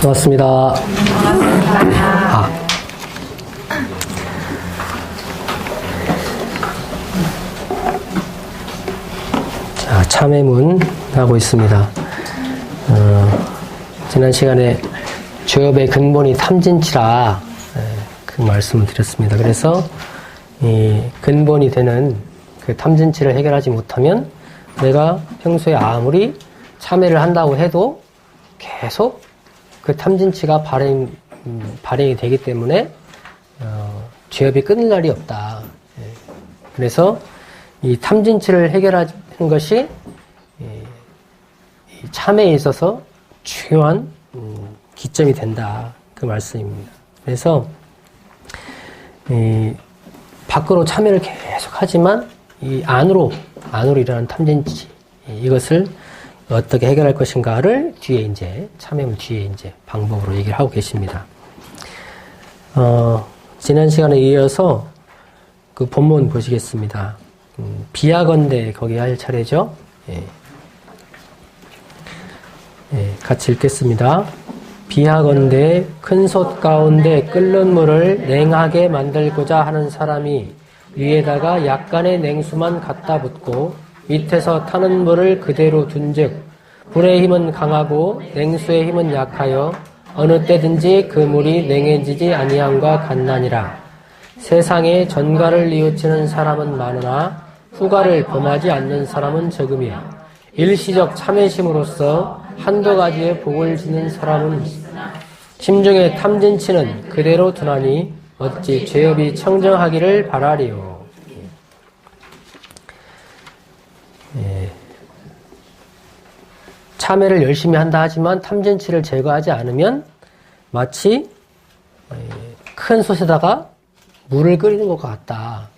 고맙습니다. 자, 참회문 하고 있습니다. 지난 시간에 죄업의 근본이 탐진치라 그 말씀을 드렸습니다. 그래서 이 근본이 되는 그 탐진치를 해결하지 못하면 내가 평소에 아무리 참회를 한다고 해도 계속 그 탐진치가 발행이 되기 때문에 죄업이 끊을 날이 없다. 그래서 이 탐진치를 해결하는 것이 이 참회에 있어서 중요한 기점이 된다. 그 말씀입니다. 그래서 밖으로 참회를 계속 하지만 이 안으로 일어나는 탐진치 이것을 어떻게 해결할 것인가를 뒤에 이제 참회문 뒤에 이제 방법으로 얘기를 하고 계십니다. 지난 시간에 이어서 그 본문 보시겠습니다. 비하건대 거기 할 차례죠. 같이 읽겠습니다. 비하건대 큰 솥 가운데 끓는 물을 냉하게 만들고자 하는 사람이 위에다가 약간의 냉수만 갖다 붓고 밑에서 타는 물을 그대로 둔즉 불의 힘은 강하고 냉수의 힘은 약하여 어느 때든지 그 물이 냉해지지 아니함과 같나니라. 세상에 전가를 뉘우치는 사람은 많으나 후가를 범하지 않는 사람은 적으며 일시적 참회심으로써 한두 가지의 복을 짓는 사람은 심중에 탐진치는 그대로 두나니 어찌 죄업이 청정하기를 바라리요. 참회를 열심히 한다 하지만 탐진치를 제거하지 않으면 마치 큰 솥에다가 물을 끓이는 것과 같다.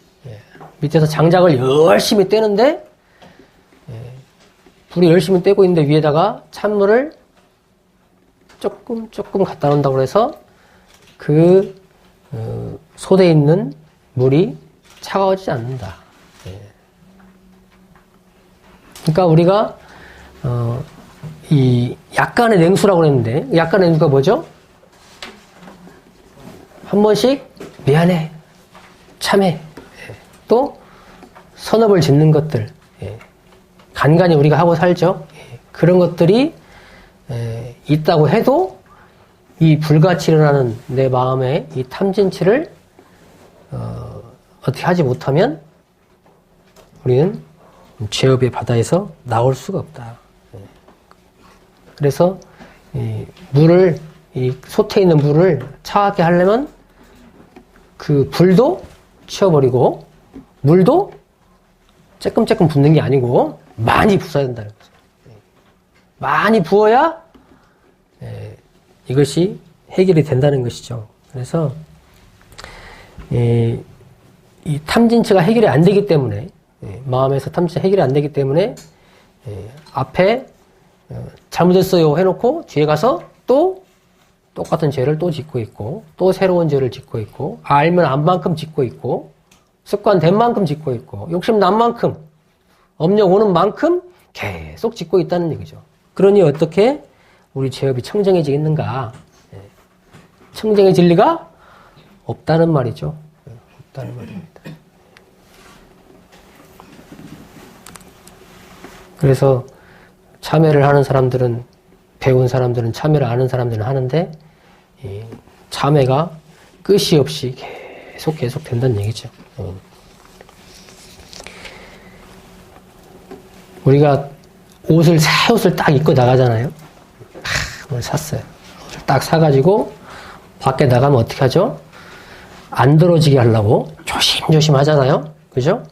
밑에서 장작을 열심히 떼는데 불이 열심히 떼고 있는데 위에다가 찬물을 조금 갖다 놓는다고 해서 그 솥에 있는 물이 차가워지지 않는다. 그러니까 우리가 이 약간의 냉수라고 그랬는데 약간의 냉수가 뭐죠? 한 번씩 미안해, 참해, 또 선업을 짓는 것들 간간히 우리가 하고 살죠. 그런 것들이 있다고 해도 이 불같이 일어나는 내 마음의 이 탐진치를 어떻게 하지 못하면 우리는 죄업의 바다에서 나올 수가 없다. 그래서 이 솥에 있는 물을 차갑게 하려면 그 불도 치워버리고 물도 쬐끔쬐끔 붓는 게 아니고 많이 부어야 된다는 거죠. 많이 부어야 이것이 해결이 된다는 것이죠. 그래서 이 탐진치가 해결이 안 되기 때문에 마음에서 탐진치가 해결이 안 되기 때문에 앞에 잘못했어요 해놓고 뒤에 가서 또 똑같은 죄를 또 짓고 있고 또 새로운 죄를 짓고 있고 알면 안 만큼 짓고 있고 습관된 만큼 짓고 있고 욕심 난 만큼 업력 오는 만큼 계속 짓고 있다는 얘기죠. 그러니 어떻게 우리 죄업이 청정해지겠는가? 청정해질 리가 없다는 말이죠. 없다는 말입니다. 그래서 참회를 하는 사람들은 배운 사람들은 참회를 아는 사람들은 하는데 참회가 끝이 없이 계속 된다는 얘기죠. 우리가 새 옷을 딱 입고 나가잖아요. 오늘 샀어요. 옷을 딱 사가지고 밖에 나가면 어떻게 하죠? 안 떨어지게 하려고 조심조심 하잖아요. 그죠?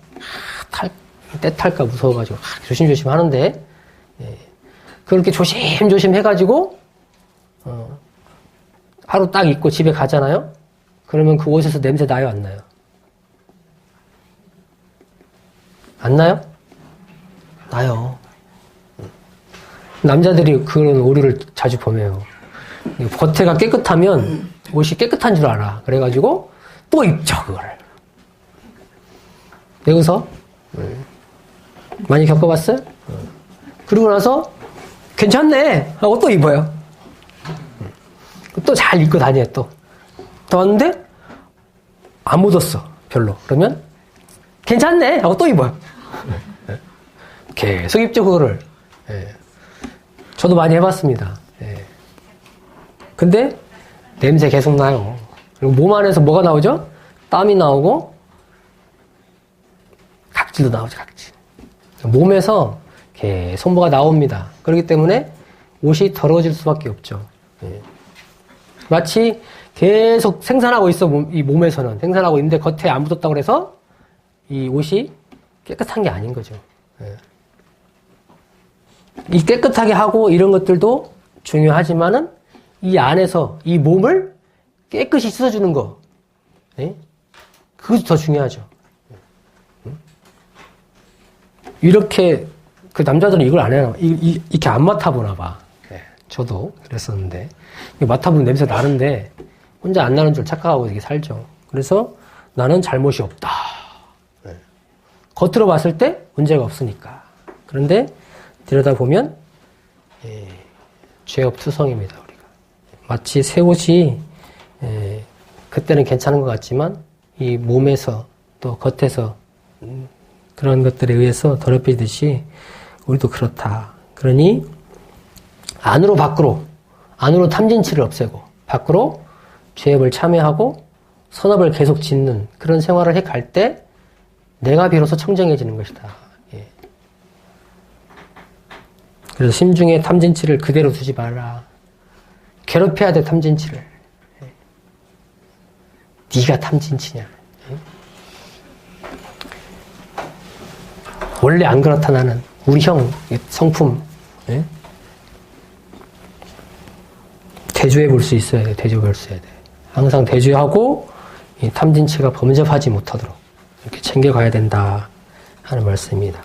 때 탈까 무서워가지고 조심조심 하는데 그렇게 조심조심 해가지고 하루 딱 입고 집에 가잖아요. 그러면 그 옷에서 냄새 나요, 안 나요? 안 나요? 나요. 남자들이 그런 오류를 자주 범해요. 겉에가 깨끗하면 옷이 깨끗한 줄 알아. 그래가지고 또 입죠, 그거를. 여기서 많이 겪어봤어요? 그러고 나서 괜찮네 하고 또 입어요. 또 잘 입고 다녀요, 또. 또 왔는데, 안 묻었어, 별로. 그러면, 괜찮네! 하고 또 입어요. 계속 입죠, 그거를. 예. 저도 많이 해봤습니다. 예. 근데, 냄새 계속 나요. 그리고 몸 안에서 뭐가 나오죠? 땀이 나오고, 각질도 나오죠, 각질. 몸에서 계속 뭐가 나옵니다. 그렇기 때문에 옷이 더러워질 수밖에 없죠. 예. 마치 계속 생산하고 있어, 이 몸에서는. 생산하고 있는데 겉에 안 묻었다고 해서 이 옷이 깨끗한 게 아닌 거죠. 예. 이 깨끗하게 하고 이런 것들도 중요하지만은 이 안에서 이 몸을 깨끗이 씻어주는 거. 예? 그것도 더 중요하죠. 이렇게, 그 남자들은 이걸 안 해요. 이렇게 안 맡아보나 봐. 네, 저도 그랬었는데. 맡아보면 냄새 나는데, 혼자 안 나는 줄 착각하고 이렇게 살죠. 그래서 나는 잘못이 없다. 네. 겉으로 봤을 때 문제가 없으니까. 그런데 들여다보면, 죄업투성입니다, 우리가. 마치 새 옷이, 그때는 괜찮은 것 같지만, 이 몸에서 또 겉에서, 그런 것들에 의해서 더럽혀지듯이 우리도 그렇다. 그러니 안으로 밖으로, 안으로 탐진치를 없애고 밖으로 죄업을 참여하고 선업을 계속 짓는 그런 생활을 해갈 때 내가 비로소 청정해지는 것이다. 예. 그래서 심중에 탐진치를 그대로 두지 말라. 괴롭혀야 돼, 탐진치를. 예. 네가 탐진치냐. 예. 원래 안 그렇다 나는. 우리 형 성품. 예? 대조해 볼 수 있어야 돼. 대조해 볼 수 있어야 돼. 항상 대조하고 이 탐진치가 범접하지 못하도록 이렇게 챙겨가야 된다 하는 말씀입니다.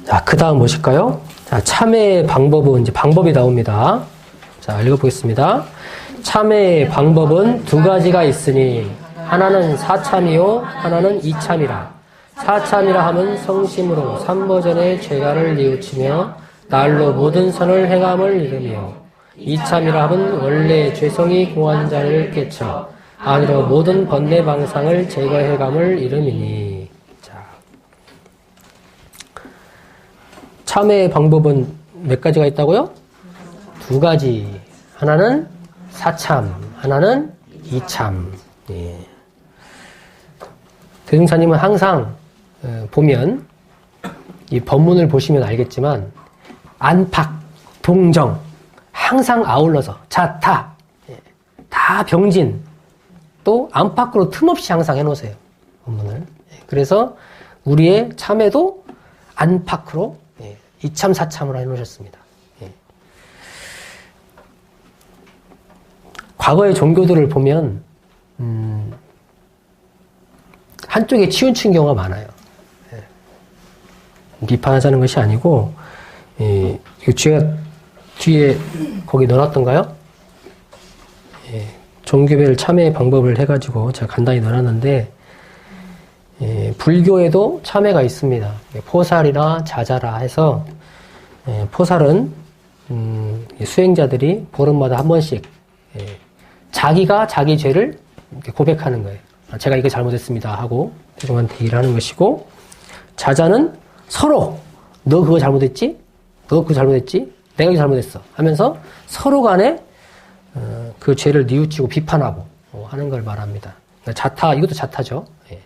자, 그 다음 무엇일까요? 자, 참회의 방법은 이제 방법이 나옵니다. 자, 읽어보겠습니다. 참회의 방법은 두 가지가 있으니 하나는 사참이요 하나는 이참이라. 사참이라 함은 성심으로 삼보전의 죄가를 뉘우치며 날로 모든 선을 행함을 이르며 이참이라 함은 원래 죄성이 공한 자를 깨쳐 안으로 모든 번뇌 방상을 제거해감을 이름이니. 자, 참회의 방법은 몇 가지가 있다고요? 두 가지. 하나는 사참, 하나는 이참. 예. 대중사님은 항상 보면 이 법문을 보시면 알겠지만 안팎, 동정 항상 아울러서 자타, 다 병진 또 안팎으로 틈없이 항상 해놓으세요. 법문을. 그래서 우리의 참회도 안팎으로 이참 사참으로 해놓으셨습니다. 과거의 종교들을 보면 한쪽에 치우친 경우가 많아요. 비판하자는 것이 아니고, 제가 뒤에 거기 넣어놨던가요? 종교별 참회 방법을 해가지고 제가 간단히 넣어놨는데, 불교에도 참회가 있습니다. 포살이나 자자라 해서, 포살은 수행자들이 보름마다 한 번씩 자기가 자기 죄를 고백하는 거예요. 제가 이거 잘못했습니다 하고 대중한테 얘기를 하는 것이고, 자자는 서로 너 그거 잘못했지? 너 그거 잘못했지? 내가 이거 잘못했어 하면서 서로 간에 그 죄를 뉘우치고 비판하고 하는 걸 말합니다. 자타, 이것도 자타죠. 예.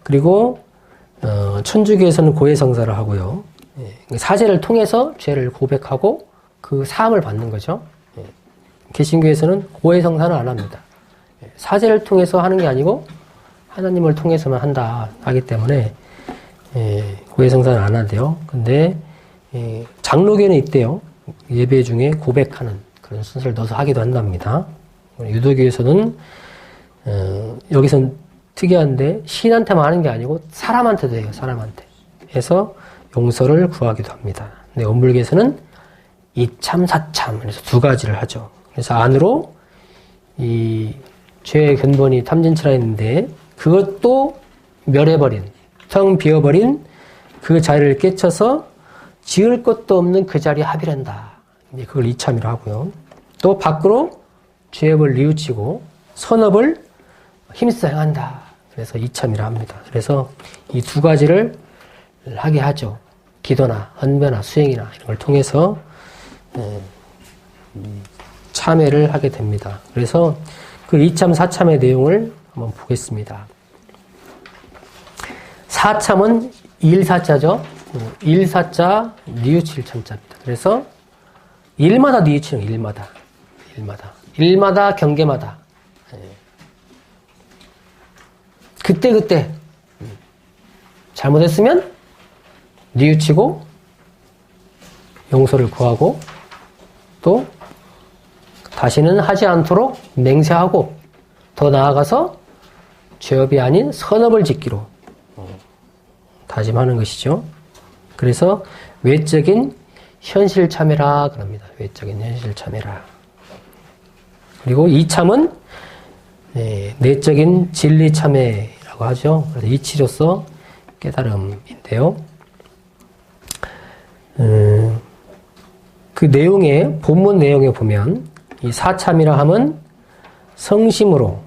그리고 천주교에서는 고해성사를 하고요. 예. 사제를 통해서 죄를 고백하고 그 사함을 받는 거죠. 예. 개신교에서는 고해성사는 안 합니다. 예. 사제를 통해서 하는 게 아니고 하나님을 통해서만 한다 하기 때문에 고해성사는 안 하대요. 근데 장로교는 있대요. 예배 중에 고백하는 그런 순서를 넣어서 하기도 한답니다. 유도교에서는 여기선 특이한데 시인한테만 하는 게 아니고 사람한테도 해요. 사람한테 해서 용서를 구하기도 합니다. 근데 원불교에서는 이참 사참 그래서 두 가지를 하죠. 그래서 안으로 이 죄의 근본이 탐진치라 했는데 그것도 멸해버린 텅 비어버린 그 자리를 깨쳐서 지을 것도 없는 그 자리에 합의한다. 그걸 이참이라 하고요. 또 밖으로 죄업을 뉘우치고 선업을 힘써 행한다. 그래서 이참이라 합니다. 그래서 이 두 가지를 하게 하죠. 기도나 헌배나 수행이나 이런 걸 통해서 참회를 하게 됩니다. 그래서 그 이참 사참의 내용을 한번 보겠습니다. 사참은 일사자죠. 일사자 뉘우칠 참자입니다. 그래서 일마다 뉘우치는 일마다 경계마다 그때 잘못했으면 뉘우치고 용서를 구하고 또 다시는 하지 않도록 맹세하고 더 나아가서 죄업이 아닌 선업을 짓기로 다짐하는 것이죠. 그래서 외적인 현실 참회라 그럽니다. 외적인 현실 참회라. 그리고 이참은 내적인 진리 참회라고 하죠. 그래서 이치로서 깨달음인데요. 그 내용에 본문 내용에 보면 이 사참이라 함은 성심으로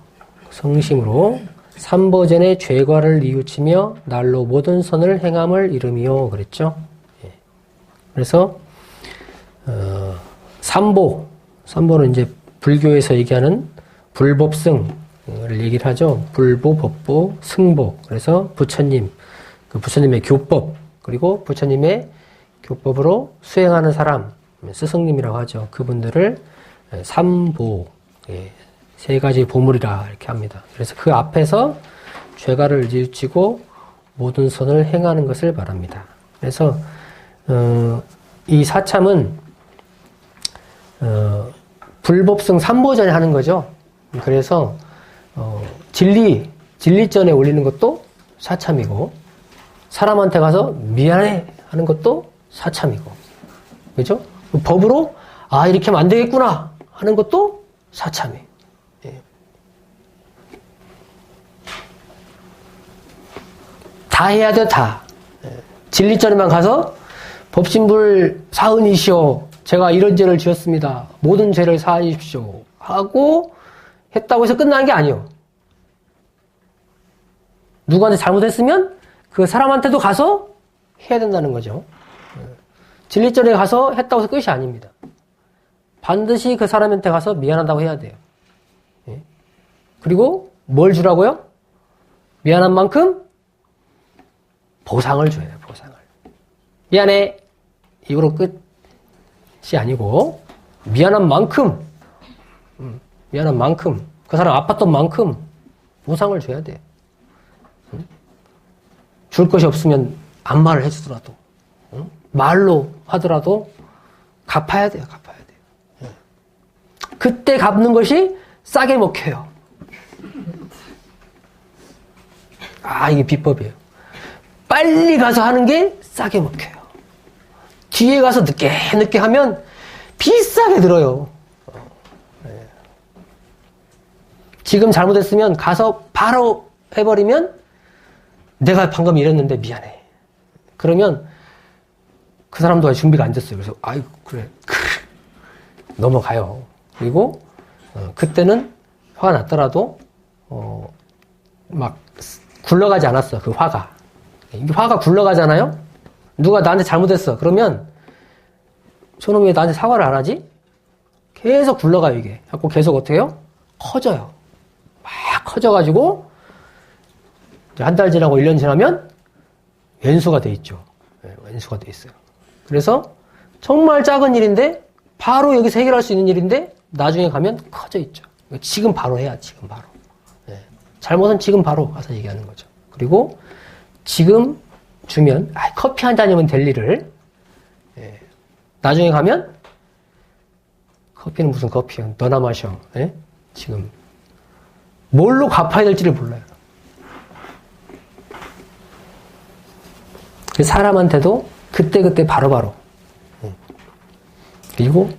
삼보전의 죄과를 뉘우치며 날로 모든 선을 행함을 이름이요 그랬죠. 그래서 삼보는 이제 불교에서 얘기하는 불법승을 얘기를 하죠. 불보, 법보, 승보. 그래서 부처님, 그 부처님의 교법 그리고 부처님의 교법으로 수행하는 사람, 스승님이라고 하죠. 그분들을 삼보, 세 가지 보물이라 이렇게 합니다. 그래서 그 앞에서 죄가를 뉘우치고 모든 선을 행하는 것을 말합니다. 그래서 이 사참은 불법성 삼보전에 하는 거죠. 그래서 진리전에 올리는 것도 사참이고 사람한테 가서 미안해 하는 것도 사참이고 그죠? 법으로 이렇게 하면 안 되겠구나 하는 것도 사참이. 다 해야 돼, 다. 진리전에만 가서 법신불 사은이시오. 제가 이런 죄를 지었습니다. 모든 죄를 사하십시오. 하고 했다고 해서 끝나는 게 아니에요. 누구한테 잘못했으면 그 사람한테도 가서 해야 된다는 거죠. 진리전에 가서 했다고 해서 끝이 아닙니다. 반드시 그 사람한테 가서 미안하다고 해야 돼요. 그리고 뭘 주라고요? 미안한 만큼 보상을 줘요. 보상을. 미안해. 이거로 끝이 아니고 미안한 만큼 그 사람 아팠던 만큼 보상을 줘야 돼요. 줄 것이 없으면 아무 말을 해주더라도 말로 하더라도 갚아야 돼요. 그때 갚는 것이 싸게 먹혀요. 이게 비법이에요. 빨리 가서 하는 게 싸게 먹혀요. 뒤에 가서 늦게 하면 비싸게 들어요. 지금 잘못했으면 가서 바로 해버리면 내가 방금 이랬는데 미안해. 그러면 그 사람도 준비가 안 됐어요. 그래서 그래 넘어가요. 그리고 그때는 화가 났더라도 막 굴러가지 않았어. 그 화가. 이게 화가 굴러가잖아요. 누가 나한테 잘못했어. 그러면 저놈 왜 나한테 사과를 안 하지? 계속 굴러가요. 이게. 자꾸 계속 어떻게 해요? 커져요. 막 커져가지고 한 달 지나고 1년 지나면 왼수가 돼 있죠. 왼수가 돼 있어요. 그래서 정말 작은 일인데 바로 여기서 해결할 수 있는 일인데 나중에 가면 커져 있죠. 지금 바로 해야 지금 바로. 잘못은 지금 바로 가서 얘기하는 거죠. 그리고 지금 주면 커피 한 잔이면 될 일을 나중에 가면 커피는 무슨 커피야. 너나 마셔. 지금 뭘로 갚아야 될지를 몰라요. 사람한테도 그때그때 바로바로 그리고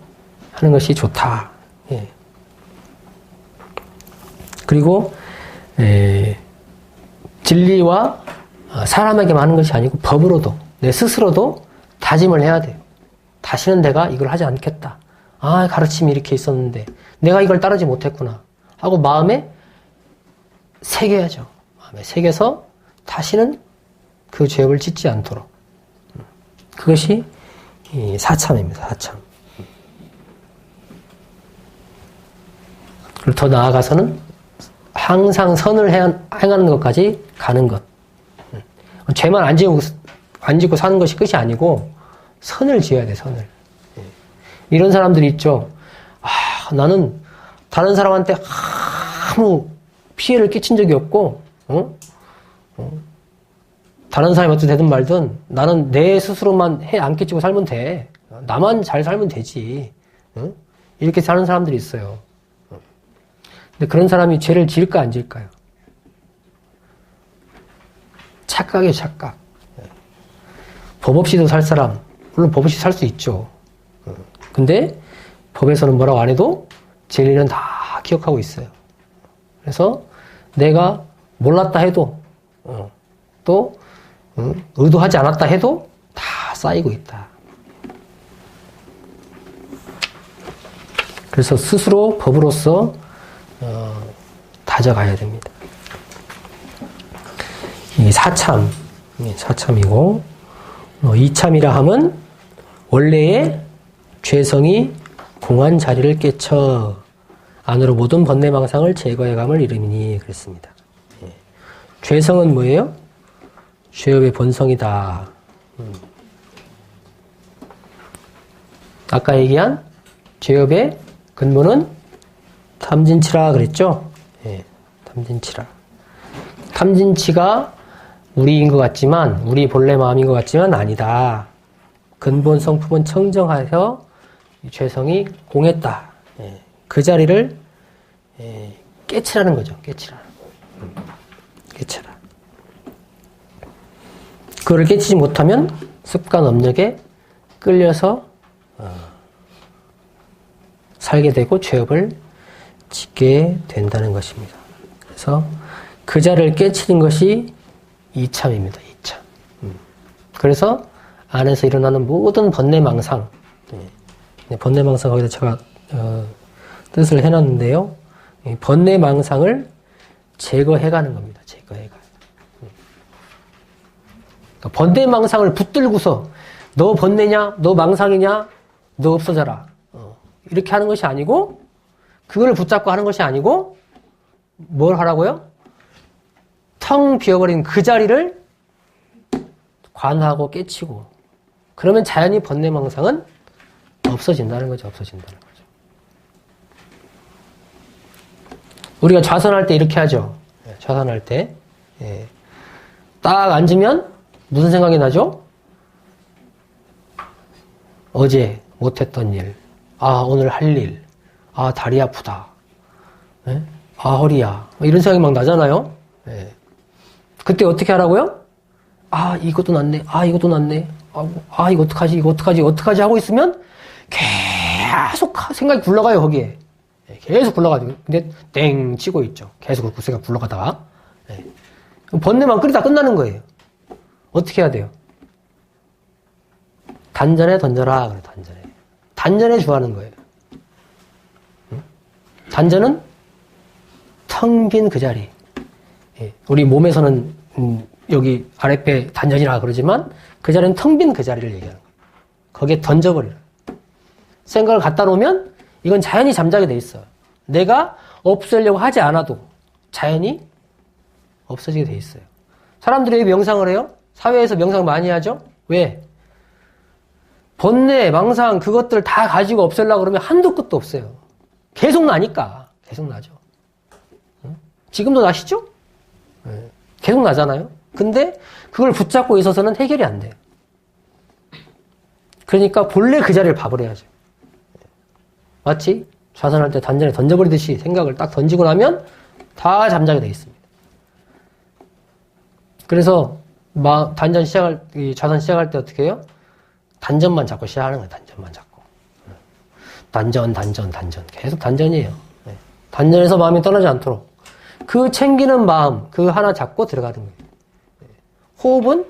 하는 것이 좋다. 그리고 진리와 사람에게만 하는 것이 아니고 법으로도 내 스스로도 다짐을 해야 돼요. 다시는 내가 이걸 하지 않겠다. 아, 가르침이 이렇게 있었는데 내가 이걸 따르지 못했구나 하고 마음에 새겨야죠. 마음에 새겨서 다시는 그 죄업을 짓지 않도록. 그것이 이 사참입니다. 사참. 그리고 더 나아가서는 항상 선을 행하는 것까지 가는 것. 죄만 안 짓고 사는 것이 끝이 아니고 선을 지어야 돼, 선을. 이런 사람들이 있죠. 아, 나는 다른 사람한테 아무 피해를 끼친 적이 없고, 다른 사람이 어떻게 되든 말든 나는 내 스스로만 해 안 끼치고 살면 돼. 나만 잘 살면 되지. 이렇게 사는 사람들이 있어요. 근데 그런 사람이 죄를 지을까 안 지을까요? 착각이에요, 착각. 법 없이도 살 사람, 물론 법 없이 살 수 있죠. 근데 법에서는 뭐라고 안 해도 진리는 다 기억하고 있어요. 그래서 내가 몰랐다 해도 또 의도하지 않았다 해도 다 쌓이고 있다. 그래서 스스로 법으로서 다져가야 됩니다. 이 사참이고, 이참이라 함은 원래의 죄성이 공한 자리를 깨쳐 안으로 모든 번뇌망상을 제거해감을 이름이니 그랬습니다. 죄성은 뭐예요? 죄업의 본성이다. 아까 얘기한 죄업의 근본은 탐진치라 그랬죠? 탐진치라. 탐진치가 우리인 것 같지만, 우리 본래 마음인 것 같지만 아니다. 근본 성품은 청정하여 죄성이 공했다. 그 자리를 깨치라는 거죠. 깨치라. 그거를 깨치지 못하면 습관 업력에 끌려서 살게 되고 죄업을 짓게 된다는 것입니다. 그래서 그 자리를 깨치는 것이 이참입니다. 이참. 그래서 안에서 일어나는 모든 번뇌망상, 번뇌망상 거기다 제가 뜻을 해놨는데요. 번뇌망상을 제거해가는 겁니다. 제거해가. 그러니까 번뇌망상을 붙들고서 너 번뇌냐, 너 망상이냐, 너 없어져라. 이렇게 하는 것이 아니고, 그걸 붙잡고 하는 것이 아니고, 뭘 하라고요? 텅 비어버린 그 자리를 관하고 깨치고, 그러면 자연히 번뇌망상은 없어진다는 거죠. 없어진다는 거죠. 우리가 좌선할 때 이렇게 하죠. 좌선할 때. 딱 앉으면 무슨 생각이 나죠? 어제 못했던 일. 아, 오늘 할 일. 아, 다리 아프다. 아, 허리야. 이런 생각이 막 나잖아요. 그때 어떻게 하라고요? 아, 이것도 낫네. 아, 이것도 낫네. 아, 이거 어떡하지? 이거 어떡하지? 하고 있으면 계속 생각이 굴러가요, 거기에. 계속 굴러가죠. 근데 땡 치고 있죠. 계속 그 생각 굴러가다가. 번뇌만 끓이다 끝나는 거예요. 어떻게 해야 돼요? 단전에 던져라. 그래, 단전에. 단전에 주하는 거예요. 단전은 텅 빈 그 자리. 우리 몸에서는 여기 아랫배 단전이라 그러지만 그 자리는 텅 빈 그 자리를 얘기하는 거예요. 거기에 던져버려요. 생각을 갖다 놓으면 이건 자연히 잠자게 돼 있어요. 내가 없애려고 하지 않아도 자연히 없어지게 돼 있어요. 사람들이 왜 명상을 해요? 사회에서 명상 많이 하죠? 왜? 번뇌, 망상 그것들 다 가지고 없애려고 그러면 한도 끝도 없어요. 계속 나니까. 계속 나죠. 지금도 나시죠? 계속 나잖아요. 근데 그걸 붙잡고 있어서는 해결이 안 돼요. 그러니까 본래 그 자리를 봐버려야죠. 마치 좌선할 때 단전에 던져버리듯이 생각을 딱 던지고 나면 다 잠자게 돼 있습니다. 그래서 좌선 시작할 때 어떻게 해요? 단전만 잡고 시작하는 거예요. 단전만 잡고. 단전. 계속 단전이에요. 단전에서 마음이 떠나지 않도록. 그 챙기는 마음, 그 하나 잡고 들어가는 거예요. 호흡은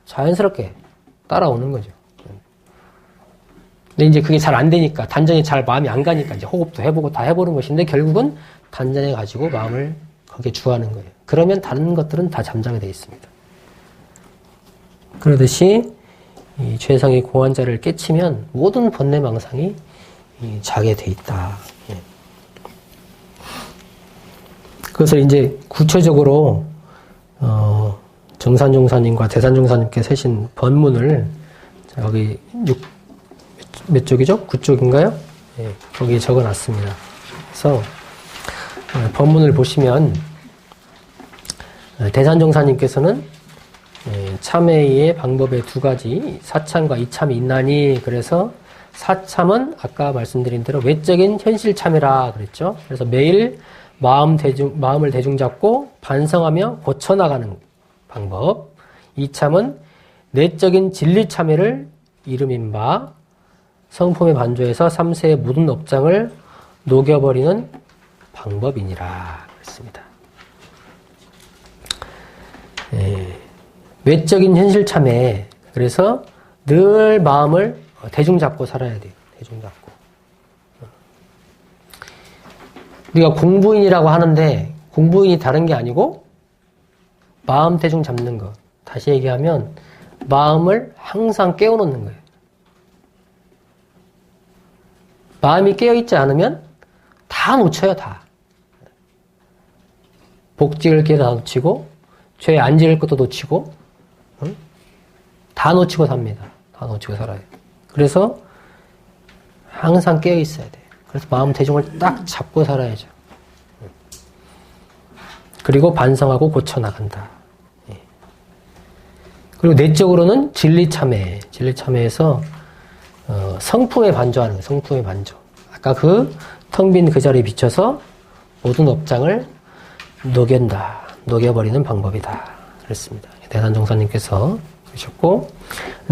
자연스럽게 따라오는 거죠. 근데 이제 그게 잘 안 되니까, 단전이 잘 마음이 안 가니까 이제 호흡도 해보고 다 해보는 것인데 결국은 단전에 가지고 마음을 거기에 주하는 거예요. 그러면 다른 것들은 다 잠자게 되어 있습니다. 그러듯이 이 죄성의 공환자를 깨치면 모든 번뇌망상이 자게 돼 있다. 예. 그것을 이제 구체적으로 정산종사님과 대산종사님께 세신 번문을 여기 몇 쪽이죠? 9쪽인가요? 예, 거기에 적어놨습니다. 그래서 번문을 보시면 대산종사님께서는 참회의 방법의 두 가지, 사참과 이참이 있나니, 그래서 사참은 아까 말씀드린 대로 외적인 현실 참회라 그랬죠. 그래서 매일 마음을 대중 잡고 반성하며 고쳐나가는 방법. 이참은 내적인 진리 참회를 이름인 바 성품의 반조에서 삼세의 모든 업장을 녹여버리는 방법이니라 그랬습니다. 외적인 현실 참회. 그래서 늘 마음을 대중 잡고 살아야 돼요. 대중 잡고. 우리가 공부인이라고 하는데 공부인이 다른 게 아니고 마음 대중 잡는 것. 다시 얘기하면 마음을 항상 깨워놓는 거예요. 마음이 깨어있지 않으면 다 놓쳐요. 다. 복 지을 게 다 놓치고 죄 안 지을 것도 놓치고 다 놓치고 삽니다. 다 놓치고 살아요. 그래서 항상 깨어있어야 돼요. 그래서 마음 대중을 딱 잡고 살아야죠. 그리고 반성하고 고쳐나간다. 그리고 내적으로는 진리참회. 진리참회에서 성품에 반조하는 거예요. 성품에 반조. 아까 그 텅 빈 그 자리에 비춰서 모든 업장을 녹여버리는 방법이다. 그랬습니다. 대산종사님께서 그러셨고,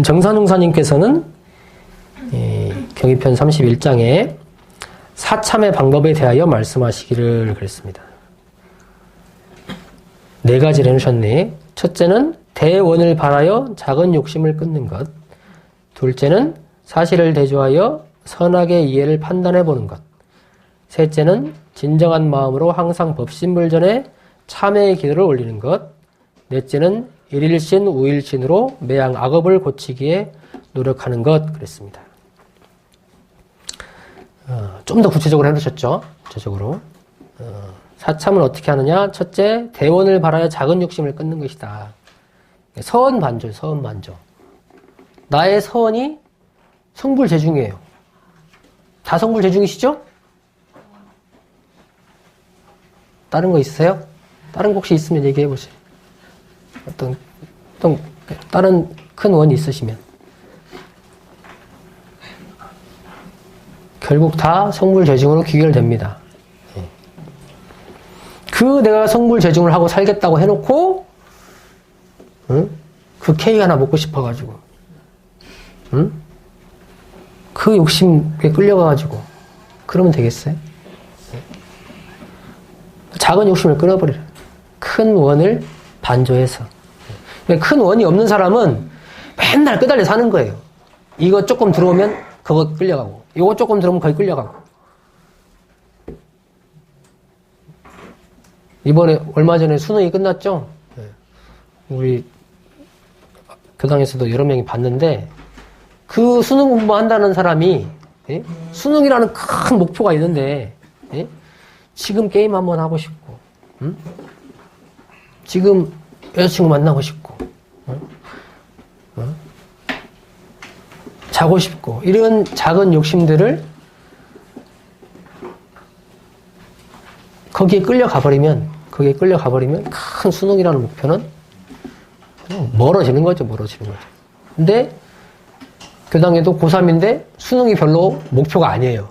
정산종사님께서는 경의편 31장에 사참의 방법에 대하여 말씀하시기를 그랬습니다. 네 가지를 해놓으셨네. 첫째는 대원을 바라여 작은 욕심을 끊는 것. 둘째는 사실을 대조하여 선악의 이해를 판단해보는 것. 셋째는 진정한 마음으로 항상 법신불전에 참회의 기도를 올리는 것. 넷째는 일일신, 우일신으로 매양 악업을 고치기에 노력하는 것. 그랬습니다. 좀 더 구체적으로 해놓으셨죠? 구체적으로. 사참은 어떻게 하느냐? 첫째, 대원을 바라여 작은 욕심을 끊는 것이다. 서원반조, 서원반조. 나의 서원이 성불재중이에요. 다 성불재중이시죠? 다른 거 있으세요? 다른 거 혹시 있으면 얘기해 보세요. 어떤 다른 큰 원이 있으시면. 결국 다 성불재중으로 귀결됩니다. 그 내가 성불재중을 하고 살겠다고 해놓고, 그 케이크 하나 먹고 싶어가지고, 그 욕심에 끌려가가지고, 그러면 되겠어요? 작은 욕심을 끊어버리라. 큰 원을 반조해서. 큰 원이 없는 사람은 맨날 끄달려 사는 거예요. 이거 조금 들어오면 그거 끌려가고, 이거 조금 들어오면 거기 끌려가고. 이번에 얼마 전에 수능이 끝났죠? 우리 교당에서도 여러 명이 봤는데, 그 수능 공부한다는 사람이, 수능이라는 큰 목표가 있는데, 지금 게임 한번 하고 싶고, 지금 여자친구 만나고 싶고, 자고 싶고, 이런 작은 욕심들을 거기에 끌려가버리면 큰 수능이라는 목표는 멀어지는 거죠. 근데 교당에도 고3인데 수능이 별로 목표가 아니에요.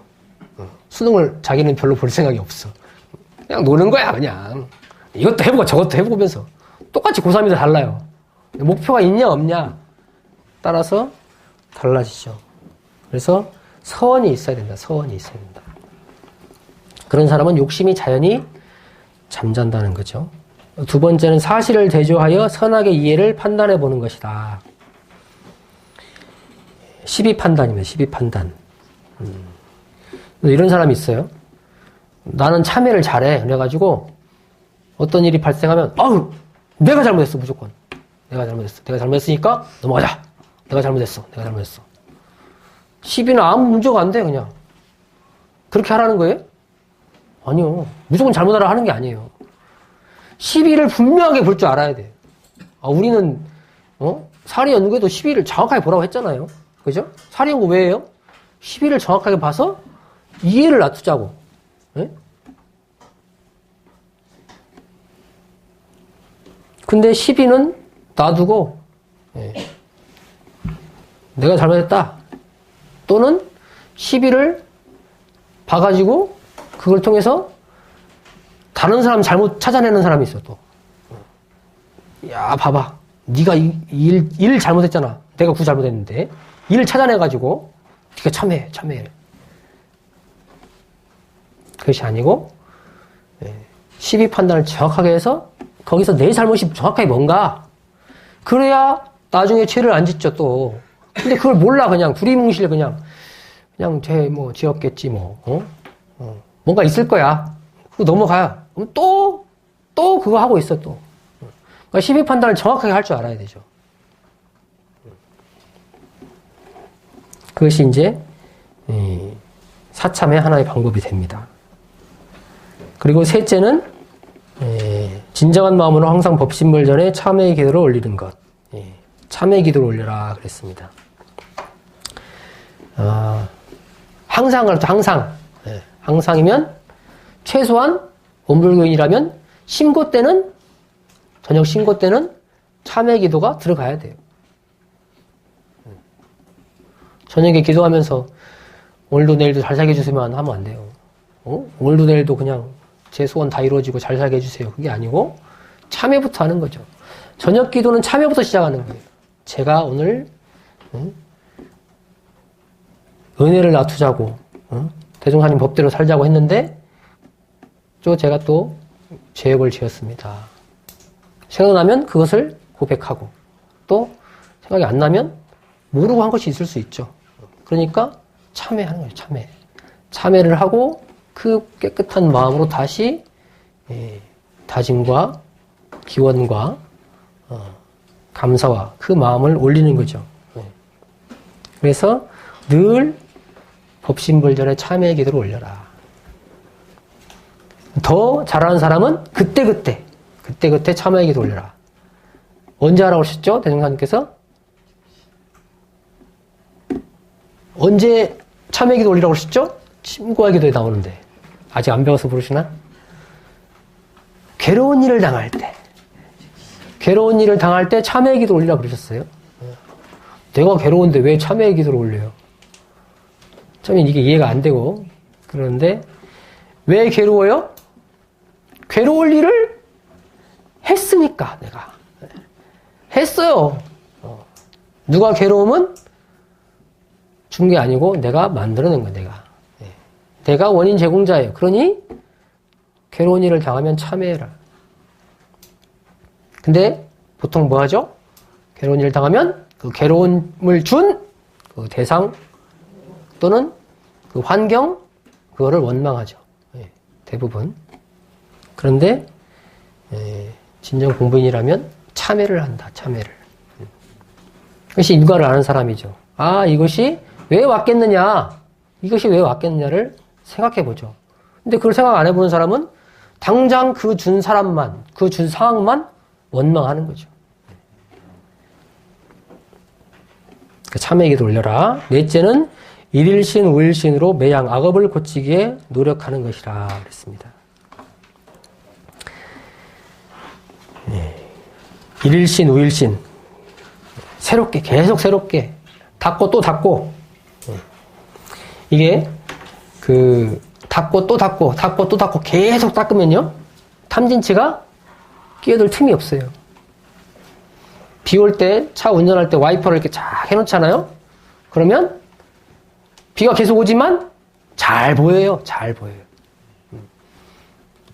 수능을 자기는 별로 볼 생각이 없어. 그냥 노는 거야, 그냥. 이것도 해보고 저것도 해보면서. 똑같이 고3이도 달라요. 목표가 있냐, 없냐. 따라서 달라지죠. 그래서 서원이 있어야 된다. 서원이 있어야 된다. 그런 사람은 욕심이 자연히 잠잔다는 거죠. 두 번째는 사실을 대조하여 선악의 이해를 판단해 보는 것이다. 시비 판단입니다. 시비 판단. 이런 사람이 있어요. 나는 참회를 잘해. 그래가지고 어떤 일이 발생하면 아우 내가 잘못했어 무조건. 내가 잘못했어. 내가 잘못했으니까 넘어가자. 내가 잘못했어. 내가 잘못했어. 시비는 아무 문제가 안 돼 그냥. 그렇게 하라는 거예요? 아니요. 무조건 잘못하라 하는 게 아니에요. 시비를 분명하게 볼 줄 알아야 돼요. 우리는 사리 연구에도 시비를 정확하게 보라고 했잖아요. 그죠? 사리 연구 왜 해요? 시비를 정확하게 봐서 이해를 낮추자고. 네? 근데 시비는 놔두고 내가 잘못했다. 또는 시비를 봐가지고 그걸 통해서 다른 사람 잘못 찾아내는 사람이 있어 또. 야 봐봐. 네가 일 잘못했잖아. 내가 구 잘못했는데 일을 찾아내가지고 네가 참해. 그것이 아니고 시비 판단을 정확하게 해서 거기서 내 잘못이 정확하게 뭔가 그래야 나중에 죄를 안 짓죠 또. 근데 그걸 몰라 그냥 두리뭉실 그냥 죄 뭐 지었겠지 뭐 뭔가 있을 거야. 그거 넘어가야. 그럼 또 그거 하고 있어 또. 그러니까 시비 판단을 정확하게 할 줄 알아야 되죠. 그것이 이제 사참의 하나의 방법이 됩니다. 그리고 셋째는 진정한 마음으로 항상 법신물 전에 참회의 기도를 올리는 것. 참회의 기도를 올려라 그랬습니다. 항상 그렇죠. 항상이면 최소한 원불교인이라면 신고 때는 저녁 신고 때는 참회 기도가 들어가야 돼요. 저녁에 기도하면서 오늘도 내일도 잘 살게 해주세요만 하면 안 돼요. 오늘도 내일도 그냥 제 소원 다 이루어지고 잘 살게 해주세요. 그게 아니고 참회부터 하는 거죠. 저녁 기도는 참회부터 시작하는 거예요. 제가 오늘 은혜를 낮추자고 대종사님 법대로 살자고 했는데 제가 또 죄업을 지었습니다. 생각나면 그것을 고백하고 또 생각이 안 나면 모르고 한 것이 있을 수 있죠. 그러니까 참회하는 거예요. 참회를 하고 그 깨끗한 마음으로 다시 다짐과 기원과 감사와 그 마음을 올리는 거죠. 그래서 늘 법신불전에 참회의 기도를 올려라. 더 잘하는 사람은 그때그때 참회의 기도 올려라. 언제 하라고 하셨죠? 대종사님께서? 언제 참회의 기도 올리라고 하셨죠? 침고의 기도에 나오는데. 아직 안 배워서 부르시나? 괴로운 일을 당할 때 참회의 기도 올리라고 그러셨어요. 내가 괴로운데 왜 참회의 기도를 올려요? 처음엔 이게 이해가 안 되고 그러는데 왜 괴로워요? 괴로울 일을 했으니까 내가 했어요. 누가 괴로움은 준 게 아니고 내가 만들어낸 거야. 내가 원인 제공자예요. 그러니 괴로운 일을 당하면 참회해라. 근데 보통 뭐 하죠? 괴로운 일을 당하면 그 괴로움을 준 그 대상 또는 그 환경 그거를 원망하죠. 대부분. 그런데 진정 공부인이라면 참회를 한다. 참회를. 그것이 인과를 아는 사람이죠. 이것이 왜 왔겠느냐를 생각해 보죠. 근데 그걸 생각 안 해보는 사람은 당장 그 준 사람만, 그 준 상황만 원망하는 거죠. 참회의 기도 올려라. 넷째는 일일신, 우일신으로 매양 악업을 고치기에 노력하는 것이라 그랬습니다. 일일신, 우일신. 계속 새롭게. 닦고 또 닦고. 이게, 닦고 또 닦고 계속 닦으면요. 탐진치가 끼어들 틈이 없어요. 비 올 때, 차 운전할 때 와이퍼를 이렇게 쫙 해놓잖아요? 그러면 비가 계속 오지만 잘 보여요.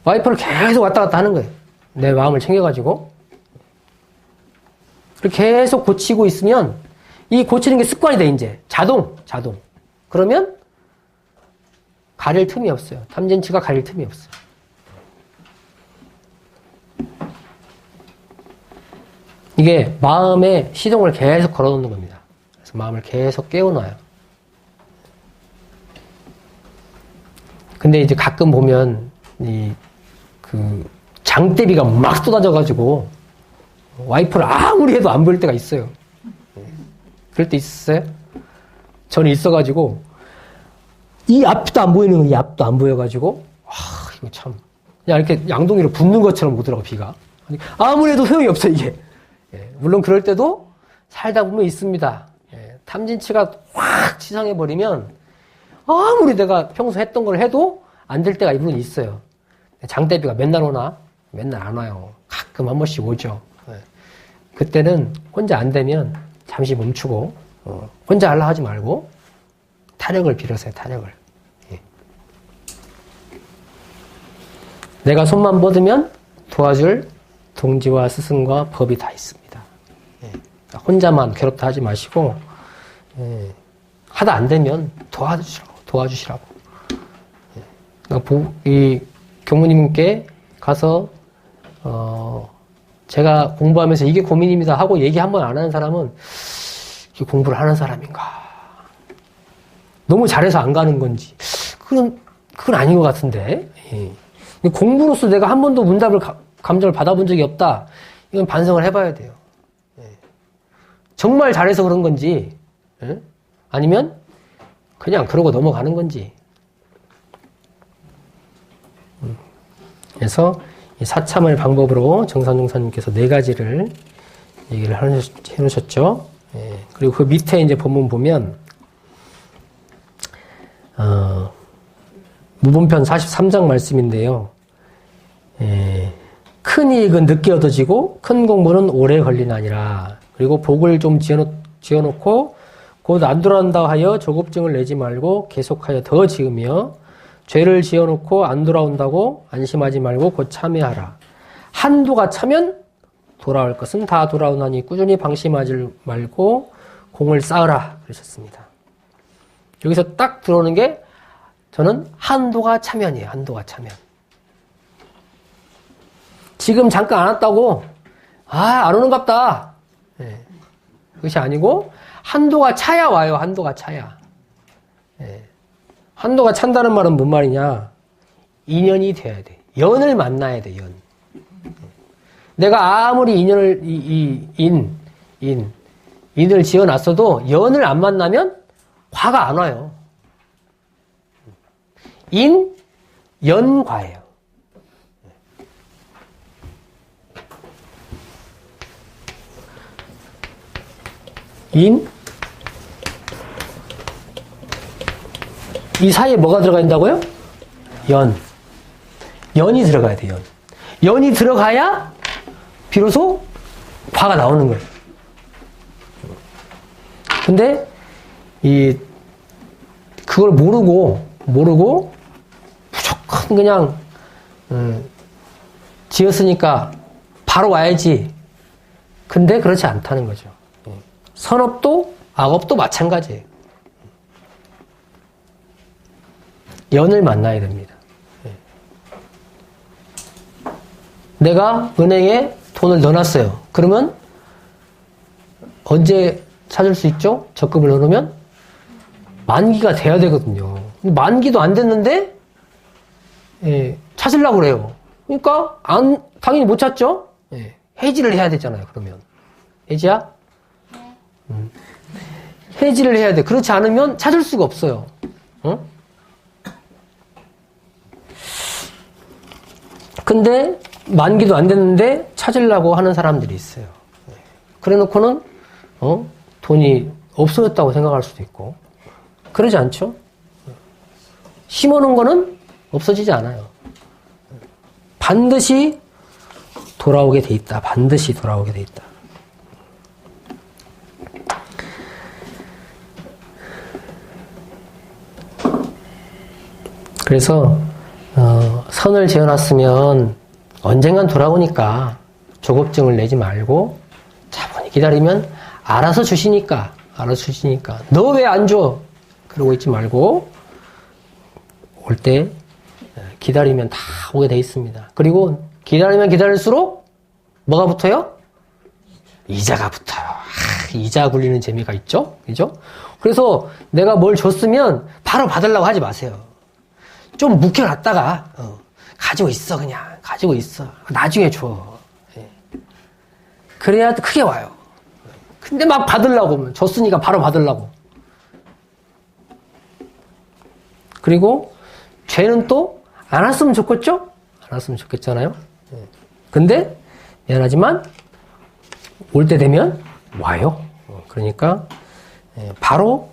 와이퍼를 계속 왔다 갔다 하는 거예요. 내 마음을 챙겨가지고. 그렇게 계속 고치고 있으면 이 고치는 게 습관이 돼, 이제. 자동. 그러면 가릴 틈이 없어요. 탐진치가 가릴 틈이 없어요. 이게 마음에 시동을 계속 걸어놓는 겁니다. 그래서 마음을 계속 깨워놔요. 근데 이제 가끔 보면 장대비가 막 쏟아져가지고 와이퍼를 아무리 해도 안 보일 때가 있어요. 그럴 때 있었어요? 저는 있어가지고 이 앞도 안 보이는 거, 이 앞도 안 보여가지고 이거 참 그냥 이렇게 양동이로 붓는 것처럼 오더라고, 비가. 아무리 해도 소용이 없어, 이게. 물론 그럴 때도 살다 보면 있습니다. 탐진치가 확 치상해버리면 아무리 내가 평소 했던 걸 해도 안 될 때가 물론 있어요. 장대비가 맨날 오나? 맨날 안 와요. 가끔 한 번씩 오죠. 그때는 혼자 안 되면 잠시 멈추고 혼자 하려 하지 말고 타력을 빌으세요. 타력을. 내가 손만 뻗으면 도와줄 동지와 스승과 법이 다 있습니다. 혼자만 괴롭다 하지 마시고 하다 안 되면 도와주시라고. 이 교무님께 가서 제가 공부하면서 이게 고민입니다 하고 얘기 한 번 안 하는 사람은 공부를 하는 사람인가? 너무 잘해서 안 가는 건지 그건 아닌 것 같은데. 공부로서 내가 한 번도 문답을 감정을 받아본 적이 없다. 이건 반성을 해봐야 돼요. 정말 잘해서 그런 건지 아니면 그냥 그러고 넘어가는 건지. 그래서 이 사참을 방법으로 정산용사님께서 4가지를 얘기를 해놓으셨죠. 그리고 그 밑에 이제 본문 보면 무분편 43장 말씀인데요. 큰 이익은 늦게 얻어지고 큰 공부는 오래 걸리나니라. 그리고 복을 좀 지어놓고 곧 안 돌아온다 하여 조급증을 내지 말고 계속하여 더 지으며 죄를 지어놓고 안 돌아온다고 안심하지 말고 곧 참회하라. 한도가 차면 돌아올 것은 다 돌아오나니 꾸준히 방심하지 말고 공을 쌓으라 그러셨습니다. 여기서 딱 들어오는 게 저는 한도가 차면이에요. 한도가 차면. 지금 잠깐 안 왔다고 안 오는갑다. 그것이 아니고 한도가 차야 와요. 한도가 차야. 한도가 찬다는 말은 뭔 말이냐? 인연이 돼야 돼. 연을 만나야 돼. 연. 내가 아무리 인을 지어놨어도 연을 안 만나면 과가 안 와요. 연과예요. 이 사이에 뭐가 들어가 있다고요? 연이 들어가야 돼, 연이 들어가야 비로소 과가 나오는 거예요. 근데 그걸 모르고 무조건 그냥 지었으니까 바로 와야지. 근데 그렇지 않다는 거죠. 선업도 악업도 마찬가지예요. 연을 만나야 됩니다. 내가 은행에 돈을 넣어놨어요. 그러면 언제 찾을 수 있죠? 적금을 넣어놓으면 만기가 돼야 되거든요. 만기도 안 됐는데 찾으려고 그래요. 그러니까 당연히 못 찾죠? 해지를 해야 되잖아요. 그러면 해지야? 해지를 해야 돼. 그렇지 않으면 찾을 수가 없어요. 근데 만기도 안 됐는데 찾으려고 하는 사람들이 있어요. 그래 놓고는 돈이 없어졌다고 생각할 수도 있고. 그러지 않죠? 심어놓은 거는 없어지지 않아요. 반드시 돌아오게 돼 있다. 반드시 돌아오게 돼 있다. 그래서 선을 지어놨으면 언젠간 돌아오니까 조급증을 내지 말고 차분히 기다리면 알아서 주시니까 알아서 주시니까. 너 왜 안 줘? 그러고 있지 말고, 올 때 기다리면 다 오게 돼 있습니다. 그리고 기다리면 기다릴수록 뭐가 붙어요? 이자가 붙어요. 이자 굴리는 재미가 있죠? 그죠? 그래서 내가 뭘 줬으면 바로 받으려고 하지 마세요. 좀 묵혀놨다가, 가지고 있어, 그냥. 가지고 있어. 나중에 줘. 예. 그래야 크게 와요. 근데 막 받으려고, 줬으니까 바로 받으려고. 그리고 죄는 또 안 왔으면 좋겠죠? 안 왔으면 좋겠잖아요? 예. 근데 미안하지만 올 때 되면 와요. 그러니까 바로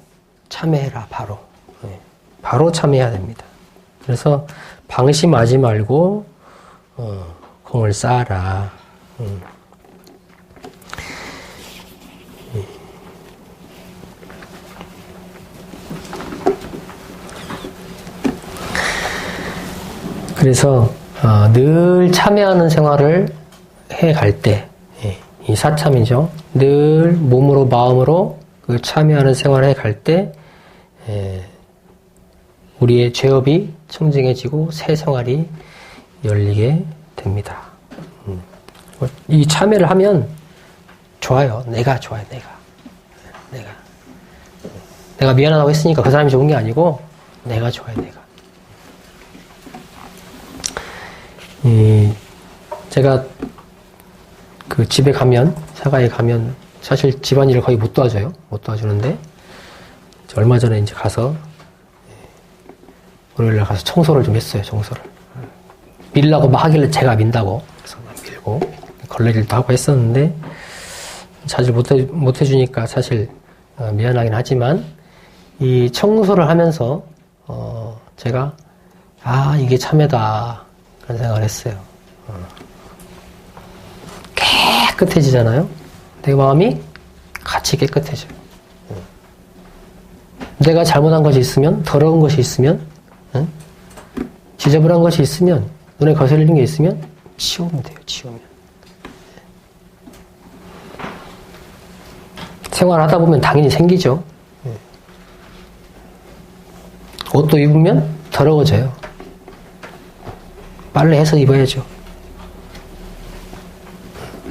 참여해라. 바로. 바로 참여해야 됩니다. 그래서 방심하지 말고 공을 쌓아라. 그래서 늘 참여하는 생활을 해갈 때 이 사참이죠. 늘 몸으로 마음으로 그 참여하는 생활을 해갈 때 우리의 죄업이 청정해지고 새 생활이 열리게 됩니다. 이 참여를 하면 좋아요. 내가 좋아요. 내가 미안하다고 했으니까 그 사람이 좋은 게 아니고 내가 좋아요. 내가. 제가 그 집에 가면, 사가에 가면 사실 집안일을 거의 못 도와줘요. 못 도와주는데 얼마 전에 이제 가서 월요일날 가서 청소를 좀 했어요. 청소를 밀라고 막 하길래 제가 민다고 그래서 밀고 걸레질도 하고 했었는데 자주 못 해주니까 사실 미안하긴 하지만 이 청소를 하면서 제가 이게 참회다 그런 생각을 했어요. 깨끗해지잖아요. 내 마음이 같이 깨끗해져요. 내가 잘못한 것이 있으면, 더러운 것이 있으면, 지저분한 것이 있으면, 눈에 거슬리는 게 있으면 치우면 돼요. 치우면. 생활하다 보면 당연히 생기죠. 옷도 입으면 더러워져요. 빨래해서 입어야죠.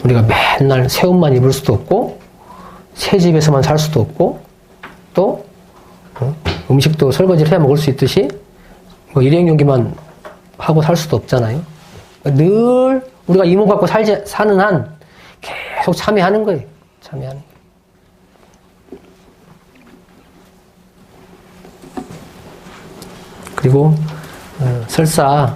우리가 맨날 새 옷만 입을 수도 없고 새 집에서만 살 수도 없고 또 음식도 설거지를 해야 먹을 수 있듯이 뭐 일회용 용기만 하고 살 수도 없잖아요. 늘 우리가 이 몸 갖고 사는 한 계속 참여하는 거예요. 참여하는 거예요. 그리고 설사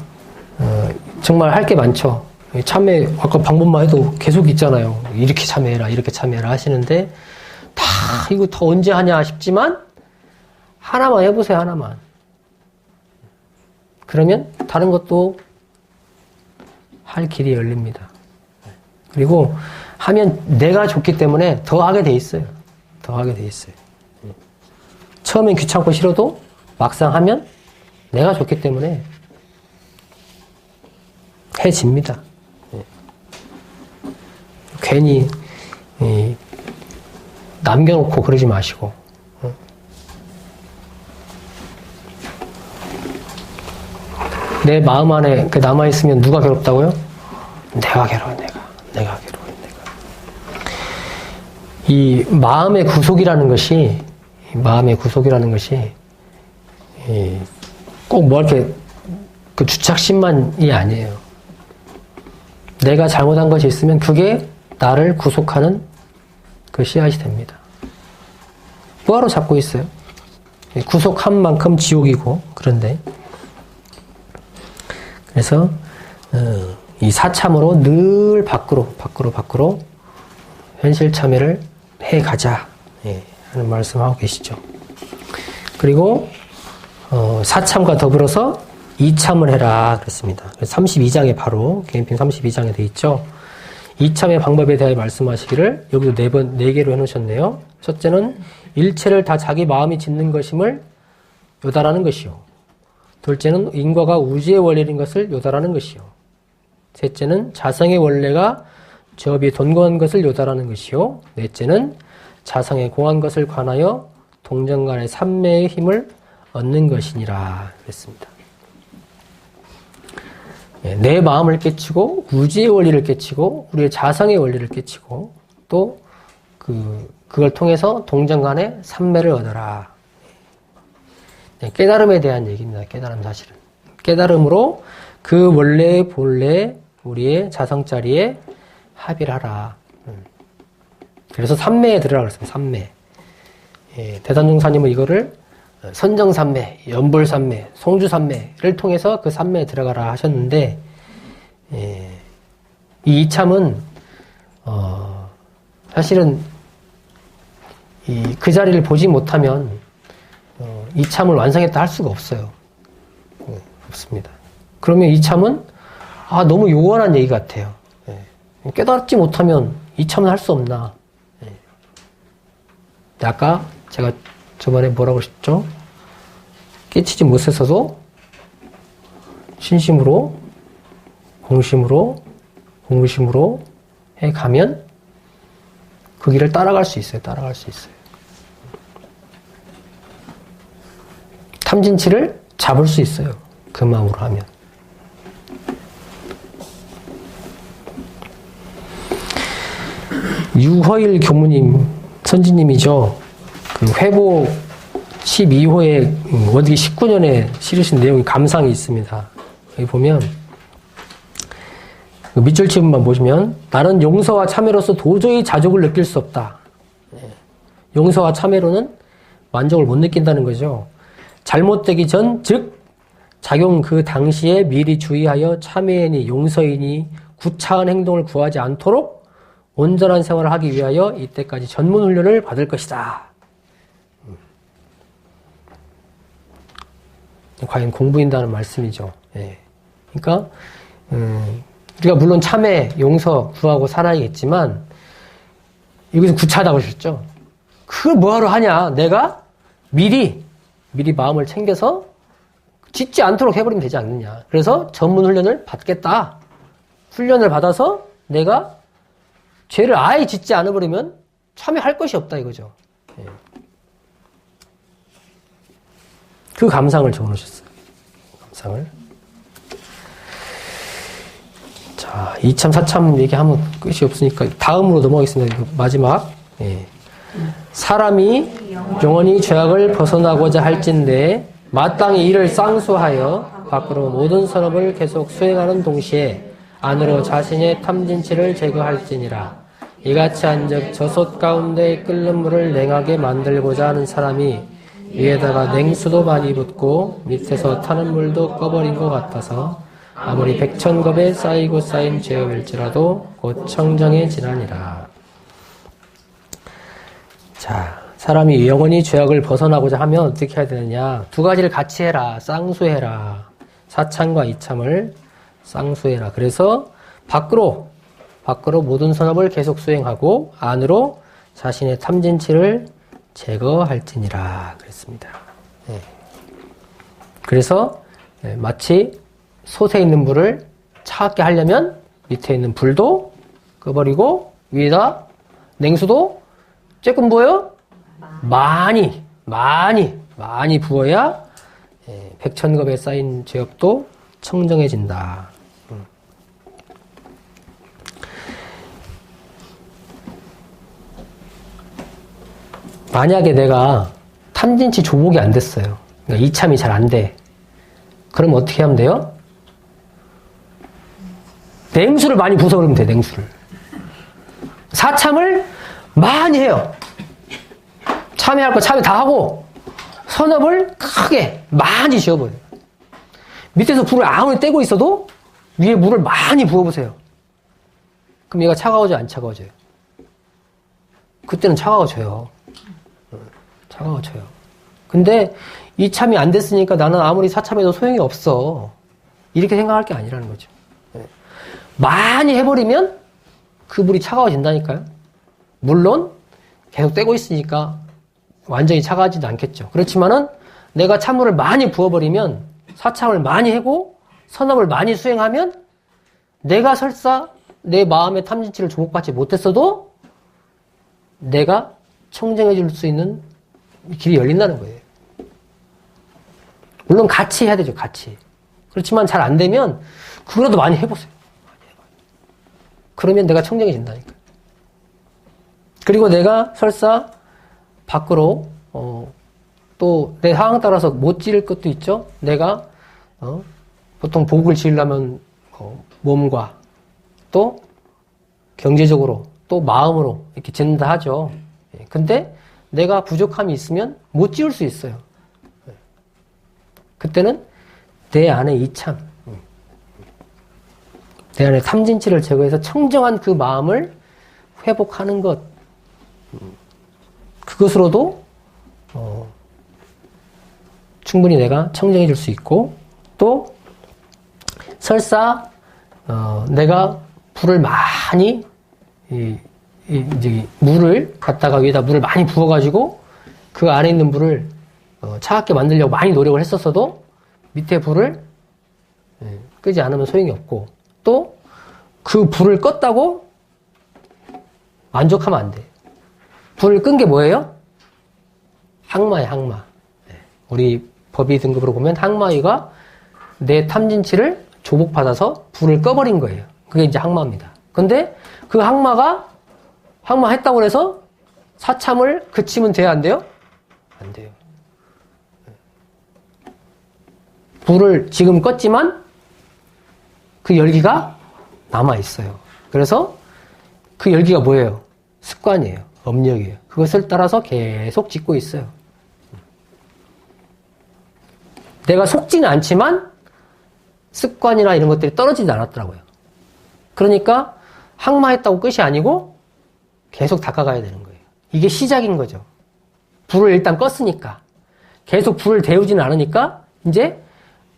정말 할 게 많죠. 참여 아까 방법만 해도 계속 있잖아요. 이렇게 참여해라 이렇게 참여해라 하시는데 다 이거 더 언제 하냐 싶지만 하나만 해보세요. 하나만. 그러면 다른 것도 할 길이 열립니다. 그리고 하면 내가 좋기 때문에 더 하게 돼 있어요. 더 하게 돼 있어요. 처음엔 귀찮고 싫어도 막상 하면 내가 좋기 때문에 해집니다. 괜히 남겨놓고 그러지 마시고 내 마음 안에 남아있으면 누가 괴롭다고요? 내가 괴로워. 내가 괴로워. 이 마음의 구속이라는 것이 꼭 뭐 이렇게 그 주착심만이 아니에요. 내가 잘못한 것이 있으면 그게 나를 구속하는 그 씨앗이 됩니다. 뭐하러 잡고 있어요? 구속한 만큼 지옥이고 그런데 그래서 이 사참으로 늘 밖으로 현실 참여를 해가자 하는 말씀하고 계시죠. 그리고 사참과 더불어서 이참을 해라 그랬습니다. 32장에 바로 개인핑 32장에 돼 있죠. 이참의 방법에 대해 말씀하시기를 여기도 4개로 해놓으셨네요. 첫째는 일체를 다 자기 마음이 짓는 것임을 요달하는 것이요. 둘째는 인과가 우주의 원리인 것을 요달하는 것이요. 셋째는 자성의 원래가 저업이 돈고한 것을 요달하는 것이요. 넷째는 자성에 공한 것을 관하여 동정간의 삼매의 힘을 얻는 것이니라 그랬습니다. 내 마음을 깨치고 우주의 원리를 깨치고 우리의 자성의 원리를 깨치고 또 그걸 통해서 동정간의 삼매를 얻어라. 깨달음에 대한 얘기입니다. 깨달음 사실은. 깨달음으로 그 원래 본래 우리의 자성자리에 합의를 하라. 그래서 삼매에 들으라 그랬습니다. 삼매. 대단종사님은 이거를 선정삼매, 연불삼매, 송주삼매를 통해서 그 삼매에 들어가라 하셨는데 이 이참은 사실은 그 자리를 보지 못하면 이참을 완성했다 할 수가 없어요. 없습니다. 그러면 이참은 너무 요원한 얘기 같아요. 깨닫지 못하면 이참은 할 수 없나. 아까 제가 저번에 뭐라고 하셨죠? 깨치지 못했어도 신심으로 공심으로 공심으로 해가면 그 길을 따라갈 수 있어요. 따라갈 수 있어요. 탐진치를 잡을 수 있어요. 그 마음으로 하면. 유허일 교무님, 선지님이죠. 그 회복 12호에 원기 19년에 실으신 내용이 감상이 있습니다. 여기 보면 밑줄 치문만 보시면 나는 용서와 참회로서 도저히 자족을 느낄 수 없다. 용서와 참회로는 만족을 못 느낀다는 거죠. 잘못되기 전, 즉 작용 그 당시에 미리 주의하여 참회이니 용서이니 구차한 행동을 구하지 않도록 온전한 생활을 하기 위하여 이때까지 전문 훈련을 받을 것이다. 과연 공부인다는 말씀이죠. 그러니까 우리가 물론 참회, 용서 구하고 살아야겠지만 여기서 구차하다고 하셨죠. 그걸 뭐하러 하냐. 내가 미리 마음을 챙겨서 짓지 않도록 해버리면 되지 않느냐. 그래서 전문 훈련을 받겠다. 훈련을 받아서 내가 죄를 아예 짓지 않아버리면 참회할 것이 없다 이거죠. 그 감상을 적어놓으셨어요. 감상을. 자, 2참, 4참 얘기하면 끝이 없으니까 다음으로 넘어가겠습니다. 마지막. 사람이 영원히 죄악을 벗어나고자 할진대 마땅히 이를 쌍수하여 밖으로 모든 선업을 계속 수행하는 동시에 안으로 자신의 탐진치를 제거할지니라. 이같이 한즉 저솥 가운데 끓는 물을 냉하게 만들고자 하는 사람이 위에다가 냉수도 많이 붓고 밑에서 타는 물도 꺼버린 것 같아서 아무리 백천겁에 쌓이고 쌓인 죄업일지라도 곧 청정해지나니라. 자, 사람이 영원히 죄악을 벗어나고자 하면 어떻게 해야 되느냐. 두 가지를 같이 해라. 쌍수해라. 사참과 이참을 쌍수해라. 그래서 밖으로 모든 선업을 계속 수행하고 안으로 자신의 탐진치를 제거할지니라 그랬습니다. 그래서 마치 솥에 있는 물을 차갑게 하려면 밑에 있는 불도 꺼버리고 위에다 냉수도 조금 부어요? 많이 부어야 백천겁에 쌓인 죄업도 청정해진다. 만약에 내가 탐진치 조복이 안 됐어요. 그러니까 이참이 잘 안 돼. 그럼 어떻게 하면 돼요? 냉수를 많이 부숴 버리면 돼, 냉수를. 사참을 많이 해요. 참회할 거 참회 다 하고, 선업을 크게 많이 지어버려요. 밑에서 불을 아무리 떼고 있어도 위에 물을 많이 부어보세요. 그럼 얘가 차가워져요, 안 차가워져요? 그때는 차가워져요. 차가워져요. 근데 이참이 안 됐으니까 나는 아무리 사참해도 소용이 없어. 이렇게 생각할 게 아니라는 거죠. 많이 해버리면 그 물이 차가워진다니까요. 물론 계속 떼고 있으니까 완전히 차가워지지 않겠죠. 그렇지만은 내가 찬물을 많이 부어버리면 사참을 많이 하고 선업을 많이 수행하면 내가 설사 내 마음의 탐진치를 조목받지 못했어도 내가 청정해 줄 수 있는 길이 열린다는 거예요. 물론 같이 해야 되죠, 같이. 그렇지만 잘 안 되면 그거라도 많이 해보세요. 그러면 내가 청정해진다니까. 그리고 내가 설사 밖으로 또 내 상황 따라서 못 지을 것도 있죠. 내가 보통 복을 지으려면 몸과 또 경제적으로 또 마음으로 이렇게 짓는다 하죠. 근데 내가 부족함이 있으면 못 지을 수 있어요. 그때는 내 안에 이참, 내 안에 탐진치를 제거해서 청정한 그 마음을 회복하는 것, 그것으로도 충분히 내가 청정해 줄 수 있고, 또 설사 내가 불을 많이 이제 물을 갖다가 위에다 물을 많이 부어가지고 그 안에 있는 물을 차갑게 만들려고 많이 노력을 했었어도 밑에 불을 끄지 않으면 소용이 없고, 또 그 불을 껐다고 만족하면 안 돼. 불을 끈 게 뭐예요? 항마예요, 항마. 우리 법의 등급으로 보면 항마위가 내 탐진치를 조복받아서 불을 꺼버린 거예요. 그게 이제 항마입니다. 근데 그 항마 했다고 해서 사참을 그치면 돼요, 안 돼요? 안 돼요. 불을 지금 껐지만 그 열기가 남아있어요. 그래서 그 열기가 뭐예요? 습관이에요. 업력이에요. 그것을 따라서 계속 짓고 있어요. 내가 속지는 않지만 습관이나 이런 것들이 떨어지지 않았더라고요. 그러니까 항마했다고 끝이 아니고 계속 닦아가야 되는 거예요. 이게 시작인 거죠. 불을 일단 껐으니까. 계속 불을 데우지는 않으니까 이제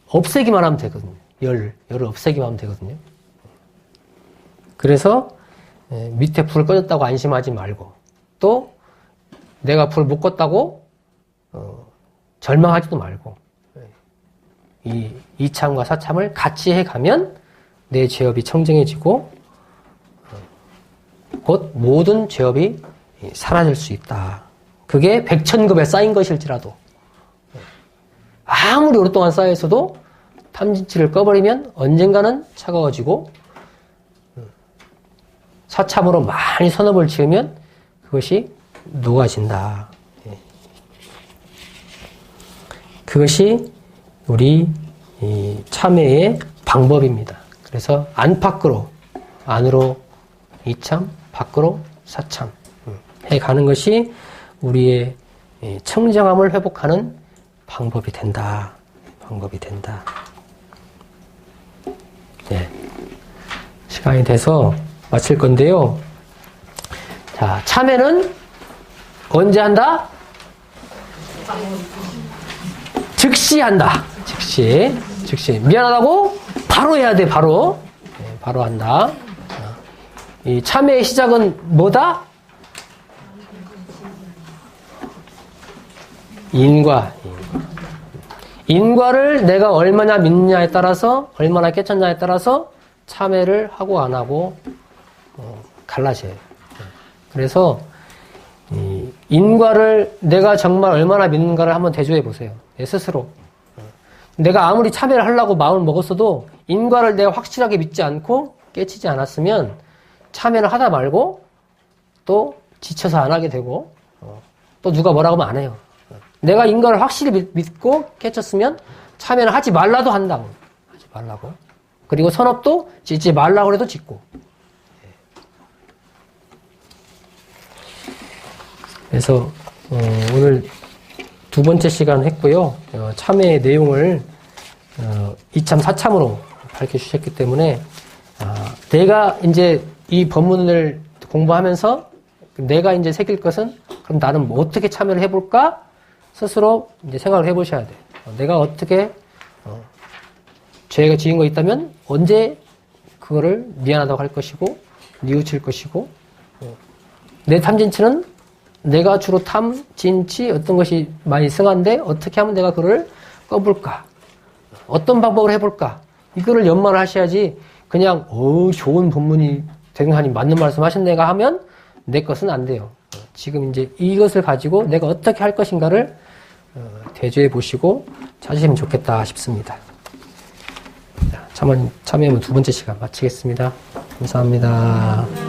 없애기만 하면 되거든요. 열을 없애기만 하면 되거든요. 그래서 밑에 불 꺼졌다고 안심하지 말고, 또 내가 불 못 껐다고 절망하지도 말고, 이 이참과 사참을 같이 해가면 내 죄업이 청정해지고 곧 모든 죄업이 사라질 수 있다. 그게 백천급에 쌓인 것일지라도 아무리 오랫동안 쌓여있어도 탐진치를 꺼버리면 언젠가는 차가워지고, 사참으로 많이 선업을 지으면 그것이 녹아진다. 그것이 우리 이 참회의 방법입니다. 그래서 안팎으로, 안으로 이참, 밖으로 사참 해가는 것이 우리의 청정함을 회복하는 방법이 된다. 방법이 된다. 네. 시간이 돼서 마칠 건데요. 자, 참회는 언제 한다? 즉시 한다. 즉시. 미안하다고 바로 해야 돼, 바로. 네, 바로 한다. 이 참회의 시작은 뭐다? 인과를 내가 얼마나 믿느냐에 따라서, 얼마나 깨쳤냐에 따라서 참회를 하고 안 하고 갈라져요. 그래서 이 인과를 내가 정말 얼마나 믿는가를 한번 대조해 보세요. 내 스스로. 내가 아무리 참회를 하려고 마음을 먹었어도 인과를 내가 확실하게 믿지 않고 깨치지 않았으면 참회를 하다 말고 또 지쳐서 안 하게 되고 또 누가 뭐라고 하면 안 해요. 내가 인과를 확실히 믿고 깨쳤으면 참회를 하지 말라도 한다고. 하지 말라고. 그리고 선업도 짓지 말라고 해도 짓고. 그래서 오늘 두 번째 시간 했고요. 참회의 내용을 이참 사참으로 밝혀주셨기 때문에 내가 이제 이 법문을 공부하면서 내가 이제 새길 것은 그럼 나는 뭐 어떻게 참여를 해볼까? 스스로 이제 생각을 해보셔야 돼요. 내가 어떻게 죄가 지은 거 있다면 언제 그거를 미안하다고 할 것이고 뉘우칠 것이고 내 탐진치는 내가 주로 탐진치 어떤 것이 많이 승한데 어떻게 하면 내가 그걸 꺼볼까? 어떤 방법으로 해볼까? 이거를 연마를 하셔야지 그냥 좋은 법문이 대등하니 맞는 말씀 하신 내가 하면 내 것은 안 돼요. 지금 이제 이것을 가지고 내가 어떻게 할 것인가를 대조해 보시고 찾으시면 좋겠다 싶습니다. 참여하면 두 번째 시간 마치겠습니다. 감사합니다.